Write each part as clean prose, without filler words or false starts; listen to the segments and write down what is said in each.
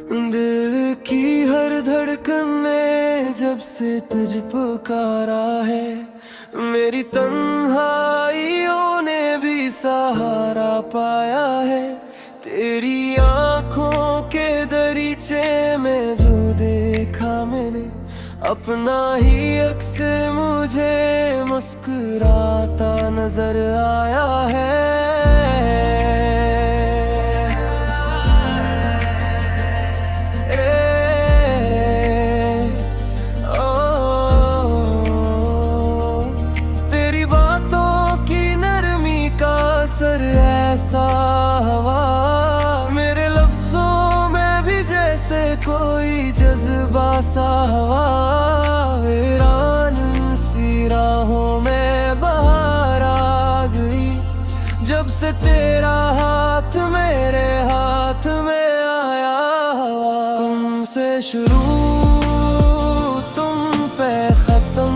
दिल की हर धड़कन ने जब से तुझ पुकारा है, मेरी तन्हाइयों ने भी सहारा पाया है। तेरी आंखों के दरीचे में जो देखा मैंने, अपना ही अक्स मुझे मुस्कुराता नजर आया है। तेरी बातों की नरमी का असर ऐसा हवा, मेरे लफ्जों में भी जैसे कोई जज्बा सा हवा। वीरान सी राहों में बहार आ गई, जब से तेरा हाथ मेरे हाथ में आया। तुमसे शुरू तुम पे खत्म,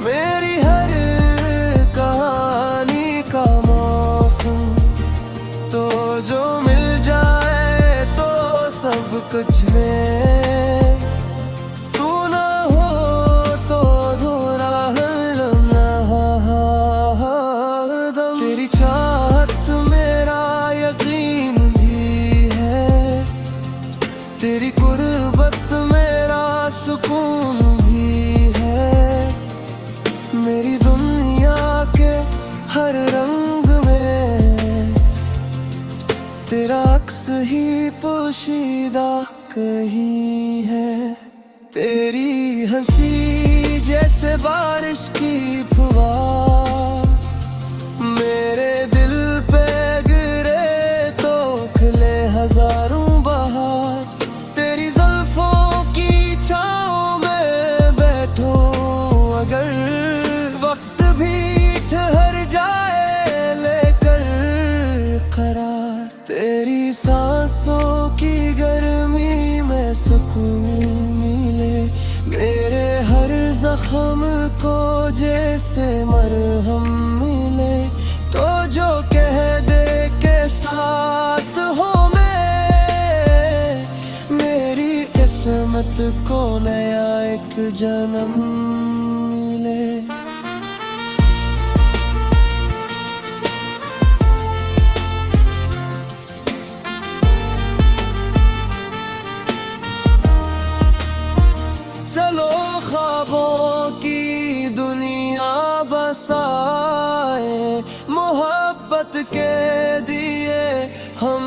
मेरी हर कहानी का मौसम। तो जो मिल जाए तो सब कुछ में, तू ना हो तो अधूरा हरदम। तेरी चाहत मेरा यकीन भी है, तेरी गुर्बत मेरा सुकून भी है। मेरी दुनिया के हर रंग में तेरा अक्स ही पोशीदा कहीं है। तेरी हंसी जैसे बारिश की फुहार, मेरे दिल पे गिरे तो खिले हजारों बहार। तेरी जुल्फों की छाँव में बैठो अगर, वक्त भी ठहर जाए लेकर करार। तेरी सांसों की गर्मी में सुकून मिले, मेरे हर जख्म को जैसे मरहम मिले। तो जो कह दे के साथ हो मैं, मेरी किस्मत को नया एक जन्म मिले। चलो ख्वाबों की दुनिया बसाए, मोहब्बत के दिए हम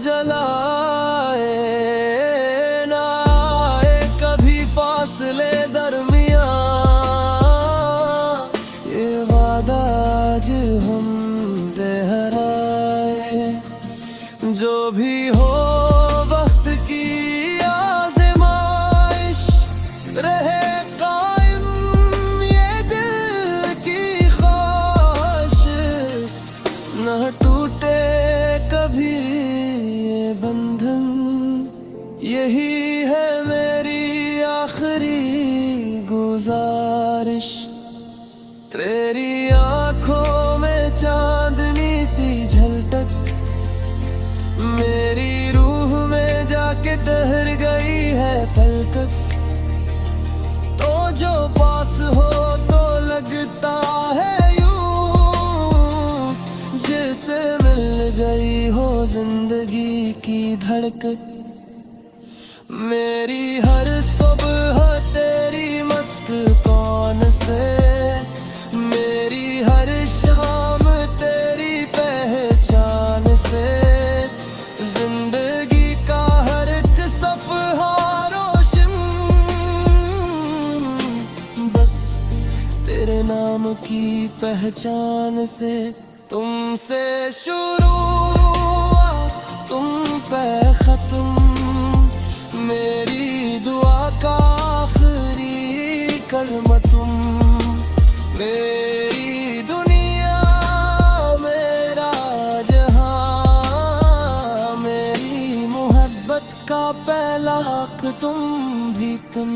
जलाए। ना आए कभी फासले दरमियां, ये वादा आज हम दोहराए। जो भी हो वक्त की आज़माइश, रहे कायम ये दिल की ख्वाहिश। न टूटे कभी ये बंधन, यही है मेरी आखिरी गुजारिश। तेरी आंखों में चांदनी सी झलक, मेरी रूह में जाके ठहर गई है पलक। तो जो पास हो तो लगता है यूं, जैसे मिल गई हो जिंदगी की धड़कन। मेरी हर सुबह तेरी मस्क कौन से, मेरी हर शाम तेरी पहचान से। जिंदगी का हर एक सफहा रोशन, बस तेरे नाम की पहचान से। तुमसे शुरू तुम पे खत्म, मेरी दुआ का आखिरी कलमा तुम। मेरी दुनिया मेरा जहां, मेरी मोहब्बत का पहला हक तुम भी तुम।